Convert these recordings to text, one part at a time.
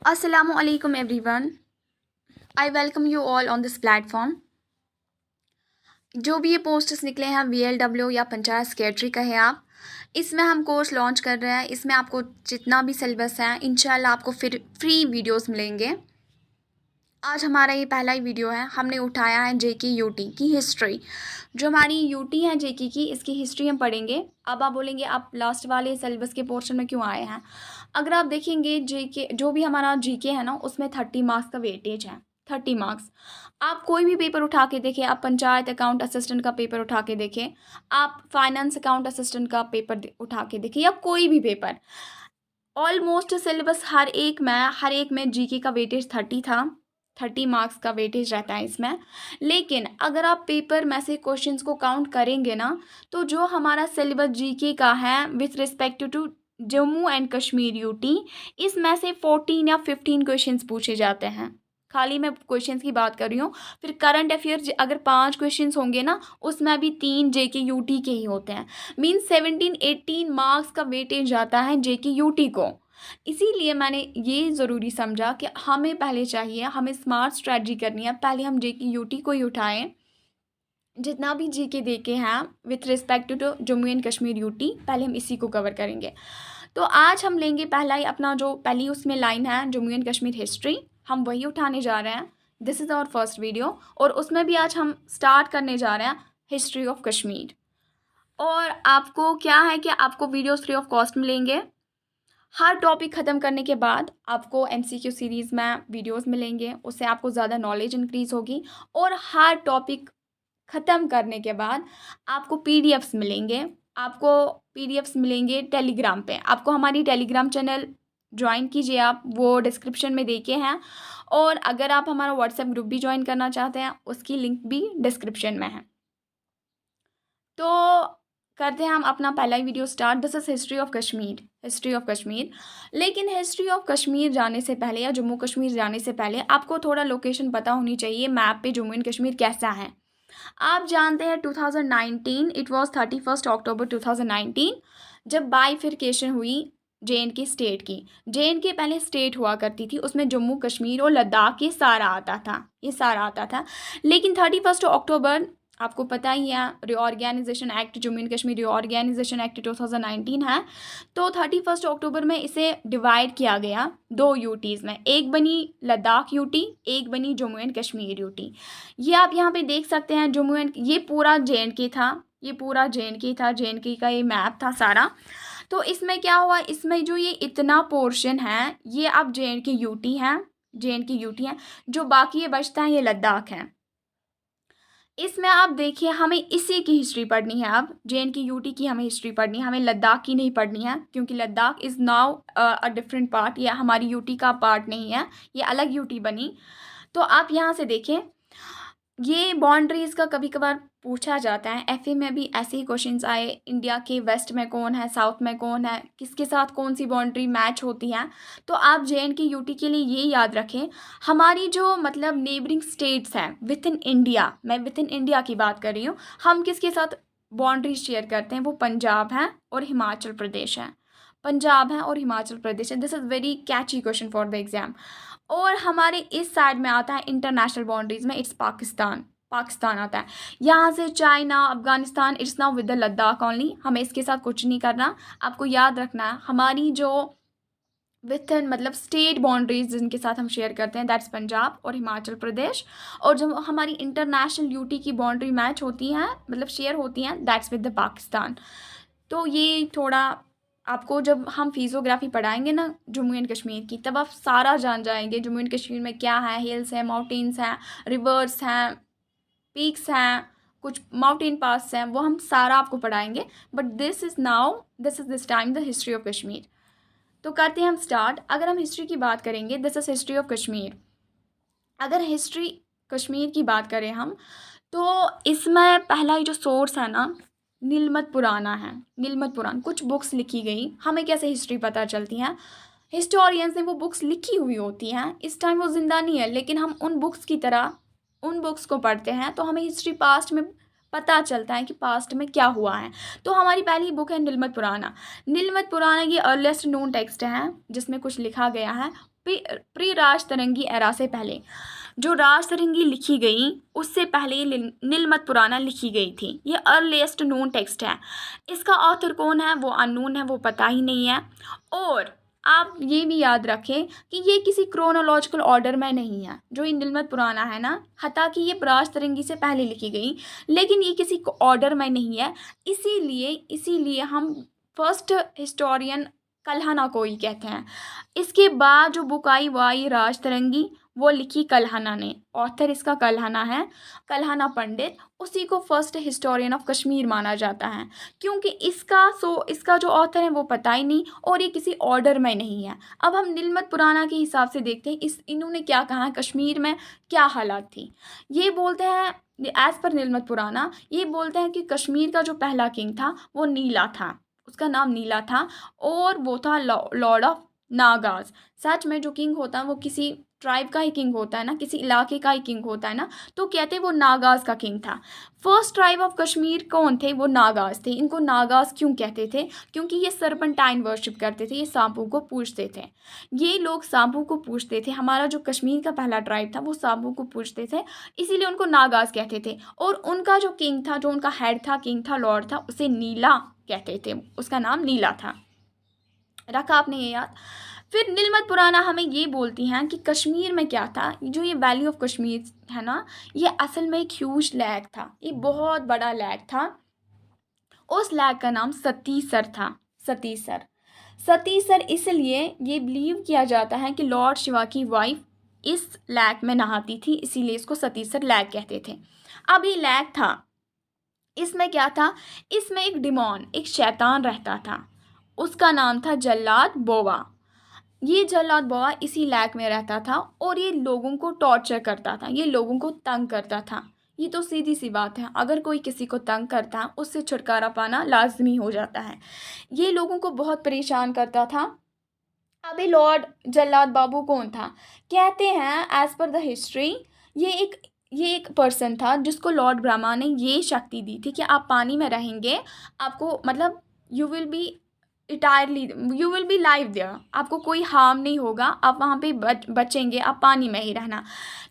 Assalamu alaikum everyone. I welcome you all on this platform. जो भी ये posts निकले हैं VLW या पंचायत सेक्रेटरी का है आप, इसमें हम कोर्स लॉन्च कर रहे हैं। इसमें आपको जितना भी सिलेबस है इंशाल्लाह आपको फिर फ्री वीडियोस मिलेंगे। आज हमारा ये पहला ही वीडियो है। हमने उठाया है JK UT की हिस्ट्री। जो हमारी UT है JK की, इसकी हिस्ट्री हम पढ़ेंगे। अब आप बोलेंगे आप लास्ट वाले सिलेबस के पोर्शन में क्यों आए हैं। अगर आप देखेंगे JK जो भी हमारा GK है ना, उसमें 30 मार्क्स का वेटेज है। 30 मार्क्स। आप कोई भी पेपर उठा के देखें, आप पंचायत अकाउंट असिस्टेंट का पेपर उठा के देखें, आप फाइनेंस अकाउंट असिस्टेंट का पेपर उठा के देखें, या कोई भी पेपर, ऑलमोस्ट सिलेबस हर एक में GK का वेटेज 30 था। 30 मार्क्स का वेटेज रहता है इसमें। लेकिन अगर आप पेपर में से क्वेश्चंस को काउंट करेंगे ना, तो जो हमारा सिलेबस GK का है with respect to Jammu and Kashmir UT, इसमें से 14 या 15 क्वेश्चंस पूछे जाते हैं। खाली मैं क्वेश्चंस की बात कर रही हूँ। फिर करंट अफेयर अगर 5 क्वेश्चंस होंगे ना, उसमें भी 3 JK UT के ही होते हैं। मीन्स 17-18 मार्क्स का वेटेज जाता है JK UT को। इसीलिए मैंने ये ज़रूरी समझा कि हमें पहले चाहिए, हमें स्मार्ट स्ट्रेटजी करनी है। पहले हम JK UT को ही उठाएं। जितना भी GK देखे हैं with respect to Jammu and Kashmir UT, पहले हम इसी को कवर करेंगे। तो आज हम लेंगे पहला ही अपना जो पहली उसमें लाइन है जम्मू एंड कश्मीर हिस्ट्री, हम वही उठाने जा रहे हैं। This is our first video. और उसमें भी आज हम स्टार्ट करने जा रहे हैं हिस्ट्री ऑफ कश्मीर। और आपको क्या है कि आपको वीडियोस फ्री ऑफ कॉस्ट मिलेंगे। हर टॉपिक ख़त्म करने के बाद आपको MCQ सीरीज़ में वीडियोस मिलेंगे, उससे आपको ज़्यादा नॉलेज इंक्रीज़ होगी। और हर टॉपिक ख़त्म करने के बाद आपको PDFs मिलेंगे। आपको PDFs मिलेंगे टेलीग्राम पे। आपको हमारी टेलीग्राम चैनल ज्वाइन कीजिए, आप वो डिस्क्रिप्शन में देखे हैं। और अगर आप हमारा व्हाट्सएप ग्रुप भी ज्वाइन करना चाहते हैं, उसकी लिंक भी डिस्क्रिप्शन में है। तो करते हैं हम अपना पहला ही video start. This is history of Kashmir. History of Kashmir. लेकिन हिस्ट्री ऑफ कश्मीर जाने से पहले या जम्मू कश्मीर जाने से पहले आपको थोड़ा लोकेशन पता होनी चाहिए, मैप पे जम्मू एंड कश्मीर कैसा है। आप जानते हैं 2019, इट वाज 31 अक्टूबर 2019 जब बाइफिरकेशन हुई JNK स्टेट की। JNK पहले स्टेट हुआ करती थी, उसमें जम्मू कश्मीर और लद्दाख ये सारा आता था, ये सारा आता था। लेकिन 31 अक्टूबर, आपको पता ही है, reorganization act, Jammu and Kashmir reorganization act 2019 है। तो 31 अक्टूबर में इसे डिवाइड किया गया 2 UTs में। एक बनी लद्दाख UT, एक बनी जम्मू एंड कश्मीर UT। ये आप यहाँ पे देख सकते हैं। जम्मू एंड, ये पूरा JNK था, ये पूरा JNK था, JNK का ये मैप था सारा। तो इसमें क्या हुआ, इसमें जो ये इतना पोर्शन है ये अब JNK UT है, JNK UT है। जो बाकी ये बचता है ये लद्दाख है। इसमें आप देखिए, हमें इसी की हिस्ट्री पढ़नी है। अब JNK UT की हमें हिस्ट्री पढ़नी है, हमें लद्दाख की नहीं पढ़नी है, क्योंकि Ladakh is now a different part. ये हमारी UT का पार्ट नहीं है, ये अलग UT बनी। तो आप यहाँ से देखें, ये बाउंड्रीज़ का कभी कभार पूछा जाता है। FA में भी ऐसे ही क्वेश्चंस आए, इंडिया के वेस्ट में कौन है, साउथ में कौन है, किसके साथ कौन सी बाउंड्री मैच होती है। तो आप JNK UT के लिए ये याद रखें, हमारी जो मतलब नेबरिंग स्टेट्स हैं विद इन इंडिया, मैं विद इन इंडिया की बात कर रही हूँ, हम किसके साथ बाउंड्री शेयर करते हैं, वो पंजाब है और हिमाचल प्रदेश है। पंजाब है और हिमाचल प्रदेश है। This is very catchy question for the exam. और हमारे इस साइड में आता है इंटरनेशनल बाउंड्रीज में, इट्स पाकिस्तान, पाकिस्तान आता है। यहाँ से China, Afghanistan, it's now with the Ladakh only. हमें इसके साथ कुछ नहीं करना। आपको याद रखना है हमारी जो विथ इन मतलब स्टेट बाउंड्रीज जिनके साथ हम शेयर करते हैं, दैट्स पंजाब और हिमाचल प्रदेश। और जो हमारी इंटरनेशनल UT की बाउंड्री मैच होती हैं, मतलब शेयर होती हैं, दैट्स विद द पाकिस्तान। तो ये थोड़ा आपको जब हम फिजियोग्राफी पढ़ाएंगे ना जम्मू एंड कश्मीर की, तब आप सारा जान जाएंगे जम्मू एंड कश्मीर में क्या है। हिल्स हैं, माउंटेन्स हैं, रिवर्स हैं, पीक्स हैं, कुछ माउंटेन पास हैं, वो हम सारा आपको पढ़ाएंगे। But this is now, this is this time the history of Kashmir. तो करते हैं हम स्टार्ट। अगर हम हिस्ट्री की बात करेंगे, this is history of Kashmir. अगर हिस्ट्री कश्मीर की बात करें हम, तो इसमें पहला ही जो सोर्स है ना, नीलमत पुराना है। नीलमत पुराण, कुछ बुक्स लिखी गई। हमें कैसे हिस्ट्री पता चलती हैं, हिस्टोरियंस ने वो बुक्स लिखी हुई होती हैं। इस टाइम वो ज़िंदा नहीं है, लेकिन हम उन बुक्स की तरह उन बुक्स को पढ़ते हैं, तो हमें हिस्ट्री पास्ट में पता चलता है कि पास्ट में क्या हुआ है। तो हमारी पहली बुक है नीलमत पुराना। नीलमत पुराना ये अर्लीस्ट नोन टेक्स्ट है जिसमें कुछ लिखा गया है। प्री राजतरंगी एरा से पहले। जो राजतरंगी लिखी गई उससे पहले नीलमत पुराना लिखी गई थी। ये अर्लीस्ट नोन टेक्स्ट है। इसका ऑथर कौन है वो अननोन है, वो पता ही नहीं है। और आप ये भी याद रखें कि ये किसी क्रोनोलॉजिकल ऑर्डर में नहीं है। जो ये नीलमत पुराना है ना, हालांकि ये राजतरंगी से पहले लिखी गई, लेकिन ये किसी ऑर्डर में नहीं है। इसीलिए हम फर्स्ट हिस्टोरियन कल्हना को ही कहते हैं। इसके बाद जो बुक आई वो आई राजतरंगी, वो लिखी कल्हना ने। ऑथर इसका कल्हना है, कल्हना पंडित। उसी को फर्स्ट हिस्टोरियन ऑफ कश्मीर माना जाता है, क्योंकि इसका जो ऑथर है वो पता ही नहीं, और ये किसी ऑर्डर में नहीं है। अब हम नीलमत पुराना के हिसाब से देखते हैं इन्होंने क्या कहा है, कश्मीर में क्या हालात थी। ये बोलते हैं एज पर नीलमत पुराना, ये बोलते हैं कि कश्मीर का जो पहला किंग था वो नीला था, उसका नाम नीला था, और वो था लॉर्ड ऑफ नागाज। सच में जो किंग होता है वो किसी ट्राइब का ही किंग होता है ना, किसी इलाके का ही किंग होता है ना, तो कहते हैं वो नागाज का किंग था। फर्स्ट ट्राइब ऑफ कश्मीर कौन थे, वो नागाज थे। इनको नागाज क्यों कहते थे, क्योंकि ये सरपेंटाइन वर्शिप करते थे, ये सांपों को पूजते थे। ये लोग सांपों को पूजते थे। हमारा जो कश्मीर का पहला ट्राइब था वो सांपों को पूजते थे, इसीलिए उनको नागाज कहते थे। और उनका जो किंग था, जो उनका हेड था, किंग था, लॉर्ड था, उसे नीला कहते थे, उसका नाम नीला था। रखा आपने ये याद। फिर नीलमत पुराना हमें ये बोलती हैं कि कश्मीर में क्या था। जो ये वैली ऑफ कश्मीर है ना, ये असल में एक ह्यूज लैक था, ये बहुत बड़ा लैक था। उस लैक का नाम सतीसर था। सतीसर इसलिए ये बिलीव किया जाता है कि लॉर्ड शिवा की वाइफ इस लैक में नहाती थी, इसीलिए इसको सतीसर लैक कहते थे। अब ये लैक था, इसमें क्या था, इसमें एक डिमॉन, एक शैतान रहता था, उसका नाम था जल्लाद बोवा। ये जल्लाद बोवा इसी लैक में रहता था, और ये लोगों को टॉर्चर करता था, ये लोगों को तंग करता था। ये तो सीधी सी बात है, अगर कोई किसी को तंग करता है उससे छुटकारा पाना लाजमी हो जाता है। ये लोगों को बहुत परेशान करता था। अभी लॉर्ड जल्लाद बाबू कौन था, कहते हैं एज पर द हिस्ट्री, ये एक पर्सन था जिसको लॉर्ड ब्रह्मा ने ये शक्ति दी थी कि आप पानी में रहेंगे, आपको मतलब you will be live there, आपको कोई हार्म नहीं होगा, आप वहाँ पे बचेंगे, आप पानी में ही रहना।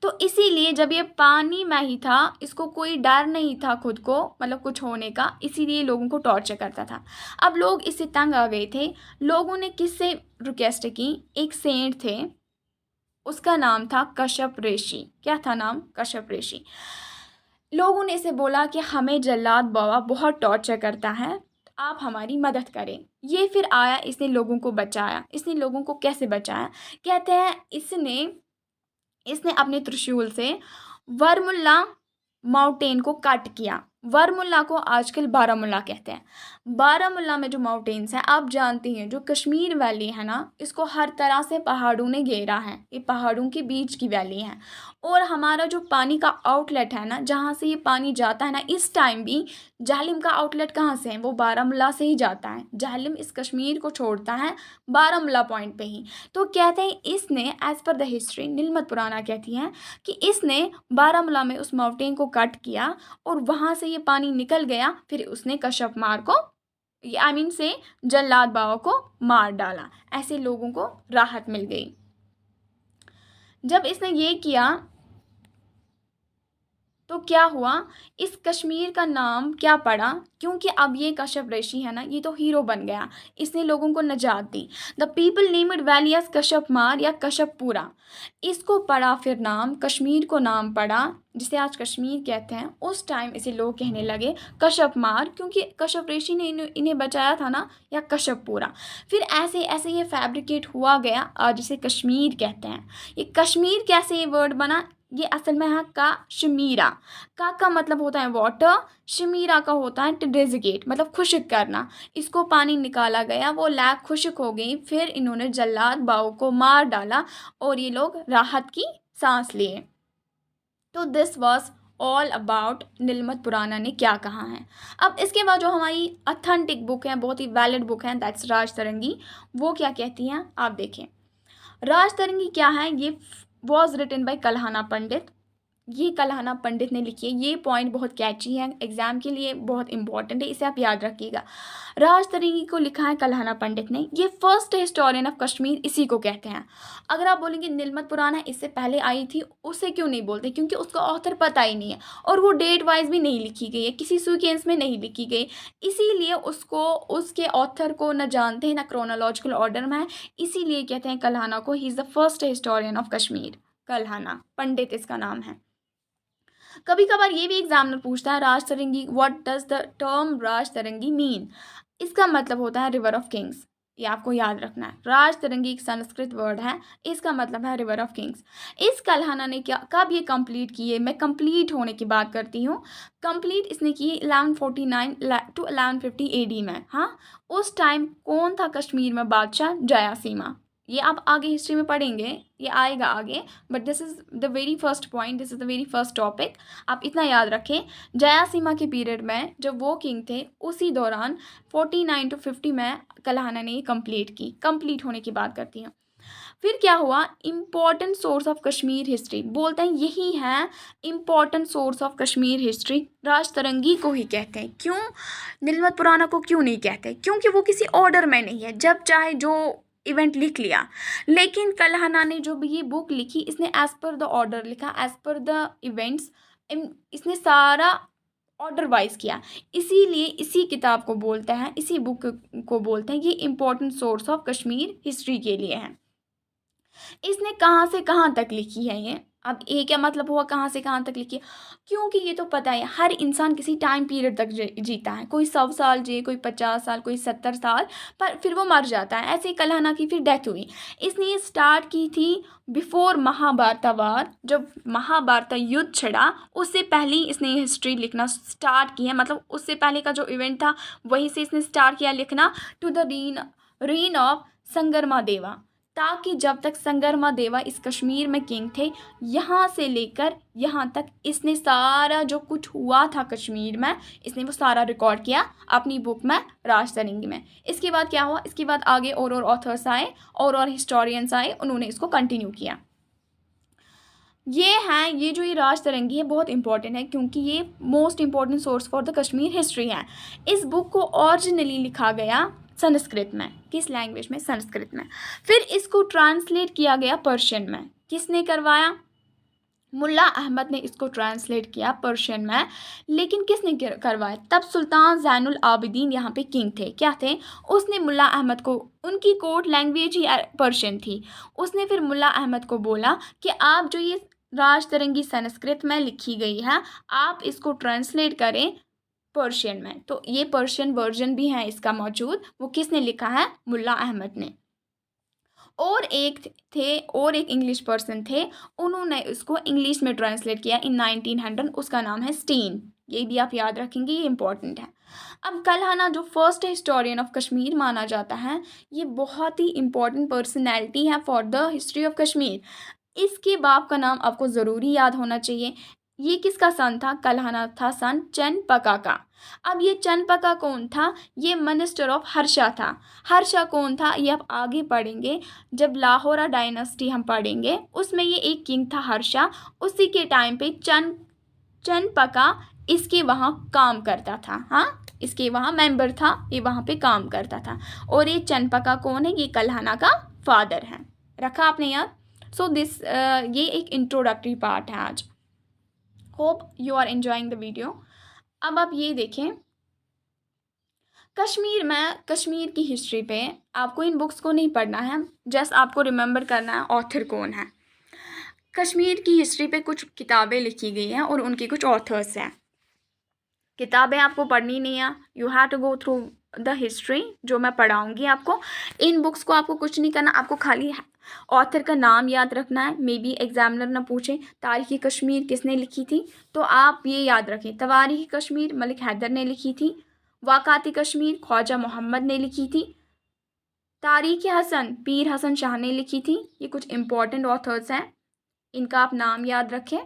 तो इसीलिए जब ये पानी में ही था, इसको कोई डर नहीं था खुद को, मतलब कुछ होने का, इसीलिए लोगों को टॉर्चर करता था। अब लोग इससे तंग आ गए थे। लोगों ने किससे रिक्वेस्ट की, एक सेंट थे, उसका नाम था कश्यप ऋषि। क्या था नाम, कश्यप ऋषि। लोगों ने इसे बोला कि हमें जल्लाद बाबा बहुत टॉर्चर करता है, आप हमारी मदद करें। ये फिर आया, इसने लोगों को बचाया। इसने लोगों को कैसे बचाया, कहते हैं इसने अपने त्रिशूल से वरमुल्ला माउंटेन को कट किया। वरमुल्ला को आजकल बारामुल्ला कहते हैं। बारामुल्ला में जो माउंटेन्स हैं, आप जानते हैं जो कश्मीर वैली है ना, इसको हर तरह से पहाड़ों ने घेरा है, ये पहाड़ों के बीच की वैली है। और हमारा जो पानी का आउटलेट है ना, जहाँ से ये पानी जाता है ना, इस टाइम भी जहलिम का आउटलेट कहाँ से है, वो बारामुल्ला से ही जाता है। जहलिम इस कश्मीर को छोड़ता है बारामुल्ला पॉइंट पे ही। तो कहते हैं इसने एज पर द हिस्ट्री, नीलमत पुराना कहती हैं कि इसने बारामुल्ला में उस माउंटेन को कट किया, और वहाँ से ये पानी निकल गया। फिर उसने कश्यप मार को से जल्लाद बाबा को मार डाला। ऐसे लोगों को राहत मिल गई। जब इसने ये किया तो क्या हुआ, इस कश्मीर का नाम क्या पड़ा, क्योंकि अब ये कश्यप ऋषि है ना, ये तो हीरो बन गया, इसने लोगों को निजात दी। The people named valley as Kashyapmar या कश्यपपुरा। इसको पड़ा फिर नाम, कश्मीर को नाम पड़ा जिसे आज कश्मीर कहते हैं। उस टाइम इसे लोग कहने लगे कश्यपमार, क्योंकि कश्यप ऋषि ने इन्हें बचाया था ना, या कश्यपपुरा। फिर ऐसे ऐसे ये फैब्रिकेट हुआ गया, आज जिसे कश्मीर कहते हैं। ये कश्मीर कैसे ये वर्ड बना, ये असल में है कश्मीरा। का मतलब होता है वाटर, शमीरा का होता है टू डेजिकेट, मतलब खुश्क करना। इसको पानी निकाला गया, वो लैक खुश्क हो गई, फिर इन्होंने जल्लाद बाबू को मार डाला, और ये लोग राहत की सांस लिए। तो दिस वॉज ऑल अबाउट नीलमत पुराना ने क्या कहा है। अब इसके बाद जो हमारी अथेंटिक बुक है, बहुत ही वैलिड बुक है, दैट्स राजतरंगी। वो क्या कहती हैं आप देखें। राजतरंगी क्या है, ये वॉज रिटन बाय कल्हना पंडित। ये कल्हाना पंडित ने लिखी है। ये पॉइंट बहुत कैची है, एग्जाम के लिए बहुत इंपॉर्टेंट है, इसे आप याद रखिएगा। राज तरीकी को लिखा है कल्हाना पंडित ने। ये फर्स्ट हिस्टोरियन ऑफ कश्मीर इसी को कहते हैं। अगर आप बोलेंगे नीलमत पुराण है, इससे पहले आई थी, उसे क्यों नहीं बोलते? क्योंकि उसका ऑथर पता ही नहीं है और वो डेट वाइज भी नहीं लिखी गई है, किसी सीक्वेंस में नहीं लिखी गई, इसीलिए उसको, उसके ऑथर को न जानते हैं, न क्रोनोलॉजिकल ऑर्डर में है, इसीलिए कहते हैं कल्हाना को ही is the first historian of Kashmir. Kalhana Pandit इसका नाम है। कभी कभार ये भी एग्जामिनर पूछता है Raj Tarangi, what does the term Raj Tarangi mean? इसका मतलब होता है रिवर ऑफ किंग्स। ये आपको याद रखना है। राज तरंगी एक संस्कृत वर्ड है, इसका मतलब है रिवर ऑफ किंग्स। इस कल्हाना ने क्या कब ये कंप्लीट किए? मैं कंप्लीट होने की बात करती हूँ। कंप्लीट इसने की 1149 टू 1150 एडी में। हाँ, उस टाइम कौन था कश्मीर में बादशाह? जयासीमा। ये आप आगे हिस्ट्री में पढ़ेंगे, ये आएगा आगे, but this is the very first point, this is the very first topic. आप इतना याद रखें, जयासीमा के पीरियड में जब वो किंग थे, उसी दौरान 49 to 50 में कल्हाना ने ये कंप्लीट की। कंप्लीट होने की बात करती हूँ। फिर क्या हुआ? Important source of Kashmir history बोलते हैं, यही है important source of Kashmir history. Raj Tarangi को ही कहते हैं। क्यों? नीलमत पुराना को क्यों नहीं कहते? क्योंकि वो किसी ऑर्डर में नहीं है, जब चाहे जो इवेंट लिख लिया। लेकिन कल्हाना ने जो भी ये बुक लिखी, इसने एज पर द ऑर्डर लिखा, एज पर द इवेंट्स, इसने सारा ऑर्डर वाइज किया, इसीलिए इसी किताब को बोलते हैं, इसी बुक को बोलते हैं, ये important source of Kashmir history के लिए है। इसने कहाँ से कहाँ तक लिखी है ये? अब ये क्या मतलब हुआ कहाँ से कहाँ तक लिखी है? क्योंकि ये तो पता है हर इंसान किसी टाइम पीरियड तक जीता है, कोई 100 साल जिए, कोई 50 साल, कोई 70 साल, पर फिर वो मर जाता है। ऐसे ही कल्हाना की फिर डेथ हुई। इसने ये स्टार्ट की थी बिफोर महाभारत वार, जब महाभारत युद्ध छिड़ा उससे पहले ही इसने ये हिस्ट्री लिखना स्टार्ट की है। मतलब उससे पहले का जो इवेंट था वहीं से इसने स्टार्ट किया लिखना, टू द रीन ऑफ संगरमा देवा, ताकि जब तक संगरमा देवा इस कश्मीर में किंग थे, यहाँ से लेकर यहाँ तक इसने सारा जो कुछ हुआ था कश्मीर में, इसने वो सारा रिकॉर्ड किया अपनी बुक में, राज तरंगी में। इसके बाद क्या हुआ? इसके बाद आगे और ऑथर्स आए और हिस्टोरियंस आए, उन्होंने इसको कंटिन्यू किया। ये जो ये राज तरंगी है बहुत इंपॉर्टेंट है, क्योंकि ये most important source for the Kashmir history है। इस बुक को ओरिजिनली लिखा गया संस्कृत में। किस लैंग्वेज में? संस्कृत में। फिर इसको ट्रांसलेट किया गया पर्शियन में। किसने करवाया? मुल्ला अहमद ने इसको ट्रांसलेट किया पर्शियन में। लेकिन किसने करवाया? तब सुल्तान ज़ैनुल आबिदीन यहाँ पे किंग थे। क्या थे? उसने मुल्ला अहमद को, उनकी कोर्ट लैंग्वेज ही पर्शियन थी, उसने फिर मुल्ला अहमद को बोला कि आप जो ये राज तरंगी संस्कृत में लिखी गई है, आप इसको ट्रांसलेट करें पर्शियन में। तो ये पर्शियन वर्जन भी है इसका मौजूद। वो किसने लिखा है? मुल्ला अहमद ने। और एक इंग्लिश पर्सन थे, उन्होंने इसको इंग्लिश में ट्रांसलेट किया इन 1900, उसका नाम है स्टीन। ये भी आप याद रखेंगे, ये इंपॉर्टेंट है। अब कल्हाना जो फर्स्ट हिस्टोरियन ऑफ कश्मीर माना जाता है, ये बहुत ही इंपॉर्टेंट पर्सनैलिटी है for the history of Kashmir. इसके बाप का नाम आपको ज़रूरी याद होना चाहिए। ये किसका सन था? कल्हाना था सन चनपका का। अब ये चनपका कौन था? ये मिनिस्टर ऑफ हर्षा था। हर्षा कौन था? ये आप आगे पढ़ेंगे, जब लाहौरा डायनेस्टी हम पढ़ेंगे, उसमें ये एक किंग था हर्षा। उसी के टाइम पे चनपका इसके वहाँ काम करता था। हाँ, इसके वहाँ मेंबर था, ये वहाँ पे काम करता था। और ये चनपका कौन है? ये कल्हाना का फादर है। रखा आपने याद? सो दिस ये एक इंट्रोडक्टरी पार्ट है आज। Hope you are enjoying the video. अब आप ये देखें, कश्मीर की हिस्ट्री पे आपको इन बुक्स को नहीं पढ़ना है, जस्ट आपको रिमेंबर करना है ऑथर कौन है। कश्मीर की हिस्ट्री पे कुछ किताबें लिखी गई हैं और उनके कुछ ऑथर्स हैं। किताबें आपको पढ़नी नहीं है, you have to go through the history जो मैं पढ़ाऊँगी आपको। इन बुक्स को आपको कुछ नहीं करना, आपको खाली ऑथर का नाम याद रखना है। मे बी एग्जामिनर ना पूछे तारीख़ कश्मीर किसने लिखी थी, तो आप ये याद रखें, तवारीख़ कश्मीर मलिक हैदर ने लिखी थी, वाक़ात कश्मीर ख्वाजा मोहम्मद ने लिखी थी, तारीख़ हसन पीर हसन शाह ने लिखी थी। ये कुछ इंपॉर्टेंट ऑथर्स हैं, इनका आप नाम याद रखें।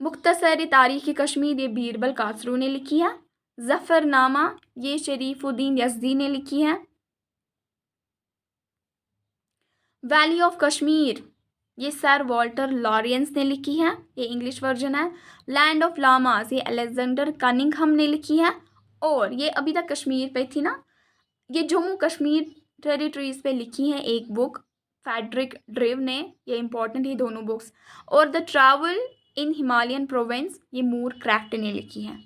मुख्तसर तारीख़ कश्मीर ये बीरबल कासरू ने लिखी है। ज़फ़रनामा ये शरीफुद्दीन यज़दी ने लिखी है। वैली ऑफ कश्मीर ये सर वॉल्टर लॉरेंस ने लिखी है, ये इंग्लिश वर्जन है। लैंड ऑफ लामास ये अलेक्जेंडर कनिंघम ने लिखी है। और ये अभी तक कश्मीर पे थी ना, ये जम्मू कश्मीर टेरिटरीज पे लिखी है एक बुक, फैड्रिक ड्रिव ने, ये इंपॉर्टेंट है दोनों बुक्स। और the travel in Himalayan province ये मूर क्रैफ्ट ने लिखी है।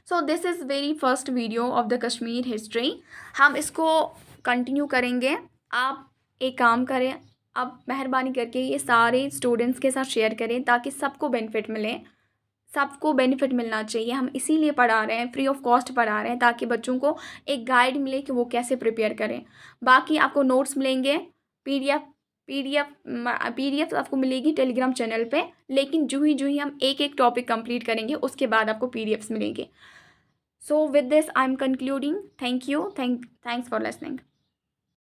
So this is very first video of the Kashmir history. हम इसको कंटिन्यू करेंगे। आप एक काम करें, आप मेहरबानी करके ये सारे स्टूडेंट्स के साथ शेयर करें ताकि सबको बेनिफिट मिले। सबको बेनिफिट मिलना चाहिए, हम इसीलिए पढ़ा रहे हैं, फ्री ऑफ कॉस्ट पढ़ा रहे हैं ताकि बच्चों को एक गाइड मिले कि वो कैसे प्रिपेयर करें। बाकी आपको नोट्स मिलेंगे, पीडीएफ पीडीएफ आपको मिलेगी टेलीग्राम चैनल पे, लेकिन जो ही हम एक एक टॉपिक कंप्लीट करेंगे उसके बाद आपको पीडीएफ्स मिलेंगे। So with this I am concluding. Thank you, thanks for listening.